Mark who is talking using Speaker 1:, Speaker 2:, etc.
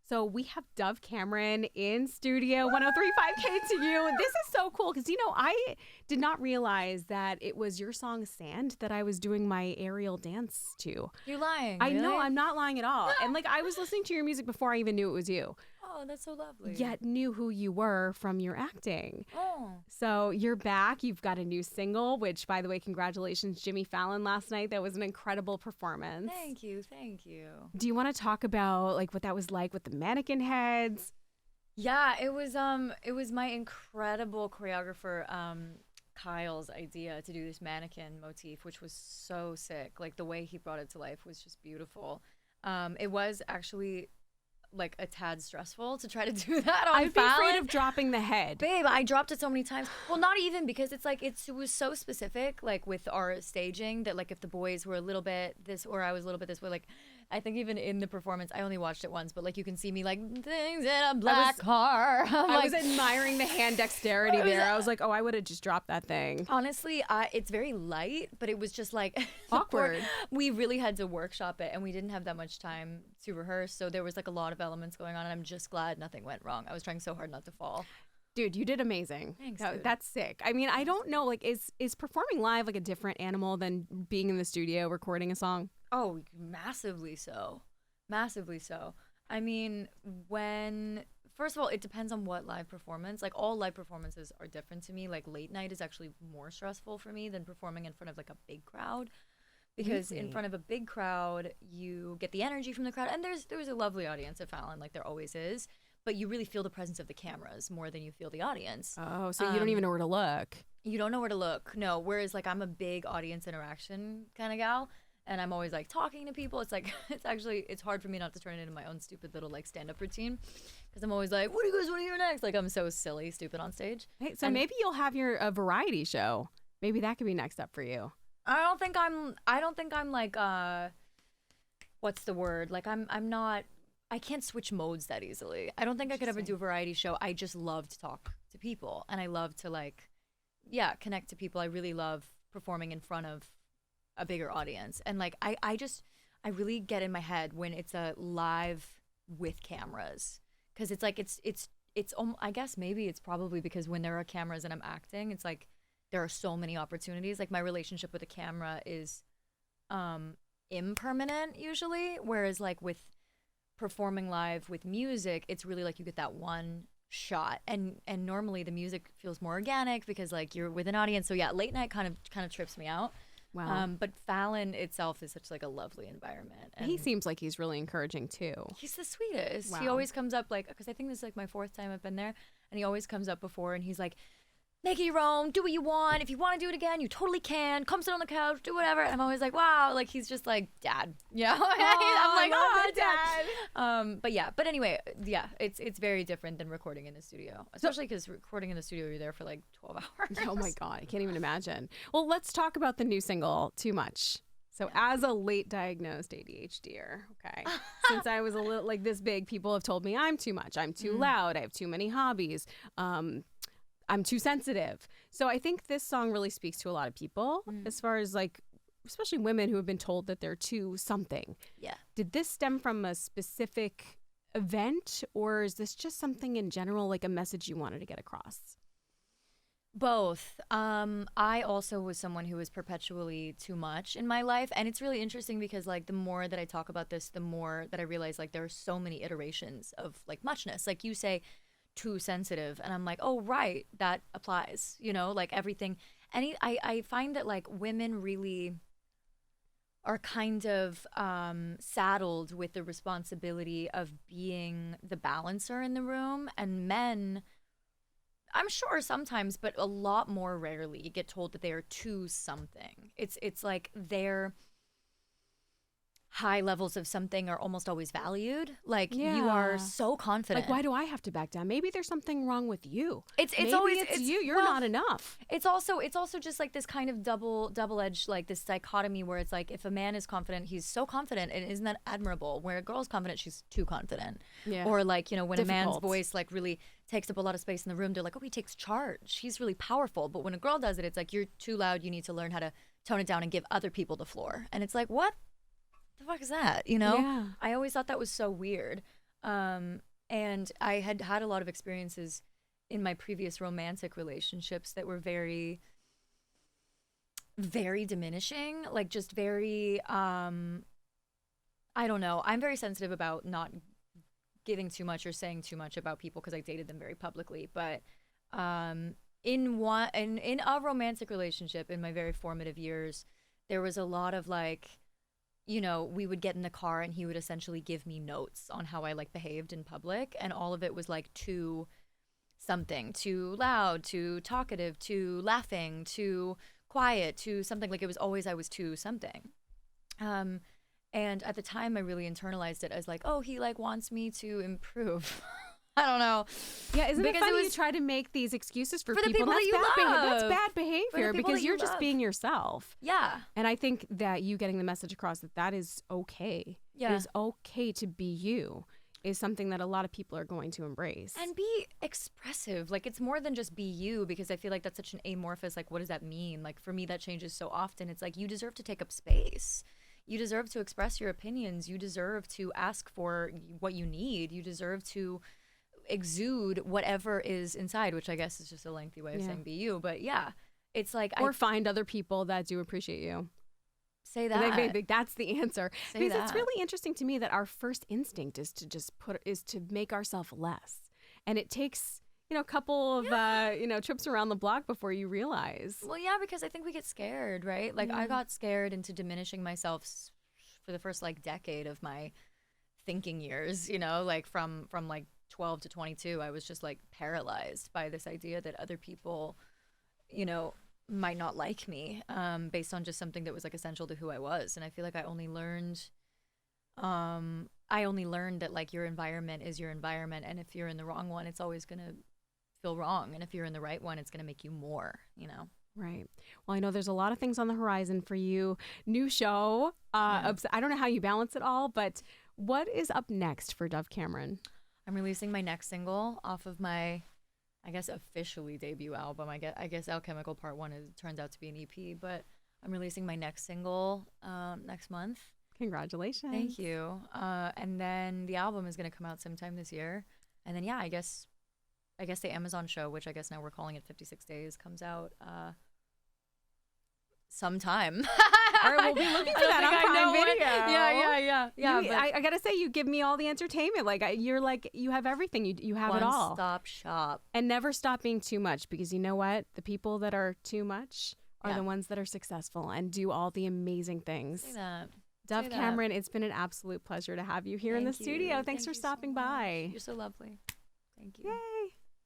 Speaker 1: So we have Dove Cameron in studio, 103.5K to you. This is so cool because, I did not realize that it was your song Sand that I was doing my aerial dance to.
Speaker 2: You're lying.
Speaker 1: I
Speaker 2: really?
Speaker 1: know, I'm not lying at all. And I was listening to your music before I even knew it was you.
Speaker 2: Oh, that's so lovely.
Speaker 1: Yet knew who you were from your acting.
Speaker 2: Oh.
Speaker 1: So you're back. You've got a new single, which, by the way, congratulations, Jimmy Fallon last night. That was an incredible performance.
Speaker 2: Thank you.
Speaker 1: Do you want to talk about what that was like with the mannequin heads?
Speaker 2: Yeah, it was my incredible choreographer Kyle's idea to do this mannequin motif, which was so sick. Like the way he brought it to life was just beautiful. It was actually a tad stressful to try to do that on
Speaker 1: I'd be afraid of dropping the head.
Speaker 2: Babe, I dropped it so many times. Well, not even because it was so specific, with our staging that if the boys were a little bit this or I was a little bit this way, I think even in the performance, I only watched it once, but you can see me things in a black car.
Speaker 1: I was admiring the hand dexterity there. I was like, oh, I would have just dropped that thing.
Speaker 2: Honestly, it's very light, but it was just
Speaker 1: awkward.
Speaker 2: We really had to workshop it, and we didn't have that much time to rehearse, so there was a lot of elements going on, and I'm just glad nothing went wrong. I was trying so hard not to fall.
Speaker 1: Dude, you did amazing.
Speaker 2: Thanks, dude.
Speaker 1: That's sick. I mean, I don't know, is performing live a different animal than being in the studio recording a song?
Speaker 2: Oh, massively so. Massively so. I mean, first of all, it depends on what live performance. All live performances are different to me. Late night is actually more stressful for me than performing in front of a big crowd. Because in front of a big crowd, you get the energy from the crowd. And there's a lovely audience at Fallon, there always is. But you really feel the presence of the cameras more than you feel the audience.
Speaker 1: Oh, so you don't even know where to look.
Speaker 2: You don't know where to look. No, whereas I'm a big audience interaction kind of gal. And I'm always talking to people. It's hard for me not to turn it into my own stupid little stand-up routine. Because I'm always what do you guys want to hear next? I'm so silly, stupid on stage.
Speaker 1: Hey, so maybe you'll have a variety show. Maybe that could be next up for you.
Speaker 2: I don't think I'm what's the word? I'm not, I can't switch modes that easily. I don't think I could ever do a variety show. I just love to talk to people, and I love to connect to people. I really love performing in front of a bigger audience, and I really get in my head when it's a live with cameras, because it's I guess maybe it's probably because when there are cameras and I'm acting, it's there are so many opportunities. My relationship with a camera is impermanent usually, whereas with performing live with music, it's really you get that one shot, and normally the music feels more organic because you're with an audience. So yeah, late night kind of trips me out.
Speaker 1: Wow.
Speaker 2: But Fallon itself is such a lovely environment. And
Speaker 1: he seems like he's really encouraging too.
Speaker 2: He's the sweetest.
Speaker 1: Wow.
Speaker 2: He always comes up because I think this is my 4th time I've been there, and he always comes up before and he's make it your own, do what you want. If you want to do it again, you totally can. Come sit on the couch, do whatever. And I'm always wow, he's just dad, I'm oh, dad. But anyway, yeah, it's very different than recording in the studio, especially because recording in the studio, you're there for 12 hours.
Speaker 1: Oh my God, I can't even imagine. Well, let's talk about the new single, Too Much. So as a late diagnosed ADHDer, okay, since I was a little this big, people have told me I'm too much, I'm too loud, I have too many hobbies, I'm too sensitive. So I think this song really speaks to a lot of people as far as especially women who have been told that they're too something.
Speaker 2: Yeah.
Speaker 1: Did this stem from a specific event, or is this just something in general, a message you wanted to get across?
Speaker 2: Both. I also was someone who was perpetually too much in my life. And it's really interesting because the more that I talk about this, the more that I realize there are so many iterations of muchness. You say, too sensitive, and I'm oh right, that applies, everything. And I find that women really are kind of saddled with the responsibility of being the balancer in the room, and men, I'm sure sometimes, but a lot more rarely, get told that they are too something. It's they're high levels of something are almost always valued. You are so confident.
Speaker 1: Why do I have to back down? Maybe there's something wrong with you.
Speaker 2: It's
Speaker 1: Maybe
Speaker 2: always
Speaker 1: it's you. You're not enough.
Speaker 2: It's also just this kind of double-edged this dichotomy where it's if a man is confident, he's so confident, and isn't that admirable? Where a girl's confident, she's too confident.
Speaker 1: Yeah.
Speaker 2: Or when
Speaker 1: Difficult.
Speaker 2: a man's voice really takes up a lot of space in the room, they're oh, he takes charge. He's really powerful. But when a girl does it, it's you're too loud. You need to learn how to tone it down and give other people the floor. And it's what the fuck is that?
Speaker 1: Yeah.
Speaker 2: I always thought that was so weird. And I had had a lot of experiences in my previous romantic relationships that were very, very diminishing, like just very, I don't know. I'm very sensitive about not giving too much or saying too much about people because I dated them very publicly. But in a romantic relationship in my very formative years, there was a lot of like, you know, we would get in the car and he would essentially give me notes on how I like behaved in public, and all of it was like too something, too loud, too talkative, too laughing, too quiet, too something. Like it was always I was too something. And at the time I really internalized it as like, oh, he like wants me to improve. I don't know.
Speaker 1: Yeah, isn't it
Speaker 2: Because
Speaker 1: funny
Speaker 2: it
Speaker 1: you
Speaker 2: was
Speaker 1: try to make these excuses for
Speaker 2: for the
Speaker 1: people?
Speaker 2: people that
Speaker 1: That's
Speaker 2: you
Speaker 1: That's
Speaker 2: love.
Speaker 1: bad
Speaker 2: For the
Speaker 1: behavior
Speaker 2: people
Speaker 1: because
Speaker 2: that you
Speaker 1: you're just
Speaker 2: love.
Speaker 1: being yourself.
Speaker 2: Yeah.
Speaker 1: And I think that you getting the message across that is okay.
Speaker 2: Yeah.
Speaker 1: It is okay to be you is something that a lot of people are going to embrace.
Speaker 2: And be expressive. Like it's more than just be you, because I feel like that's such an amorphous, like what does that mean? Like for me that changes so often. It's like you deserve to take up space. You deserve to express your opinions. You deserve to ask for what you need. You deserve to exude whatever is inside, which I guess is just a lengthy way of saying be you. But yeah, it's like
Speaker 1: or find other people that do appreciate you.
Speaker 2: Say that.
Speaker 1: That's the answer.
Speaker 2: Say
Speaker 1: because
Speaker 2: that.
Speaker 1: it's really interesting to me that our first instinct is to just make ourselves less, and it takes a couple of trips around the block before you realize.
Speaker 2: Well, yeah, because I think we get scared, right? Like I got scared into diminishing myself for the first like decade of my thinking years. You know, like from like 12 to 22, I was just like paralyzed by this idea that other people, you know, might not like me based on just something that was like essential to who I was. And I feel like I only learned that like your environment is your environment, and if you're in the wrong one, it's always gonna feel wrong, and if you're in the right one, it's gonna make you more, you know.
Speaker 1: Right. Well, I know there's a lot of things on the horizon for you. New show. I don't know how you balance it all, but what is up next for Dove Cameron?
Speaker 2: I'm releasing my next single off of my, I guess, officially debut album. I guess Alchemical Part 1 turns out to be an EP, but I'm releasing my next single next month.
Speaker 1: Congratulations.
Speaker 2: Thank you. And then the album is going to come out sometime this year. And then, yeah, I guess the Amazon show, which I guess now we're calling it 56 Days, comes out sometime.
Speaker 1: All right, we'll be looking for that on Prime Video.
Speaker 2: Yeah.
Speaker 1: I gotta say, you give me all the entertainment. Like you have everything. You have it all.
Speaker 2: One-stop shop.
Speaker 1: And never stop being too much, because you know what? The people that are too much are the ones that are successful and do all the amazing things.
Speaker 2: Say that.
Speaker 1: Dove Cameron, it's been an absolute pleasure to have you here in the studio. Thanks for stopping by.
Speaker 2: You're so lovely. Thank you.
Speaker 1: Yay.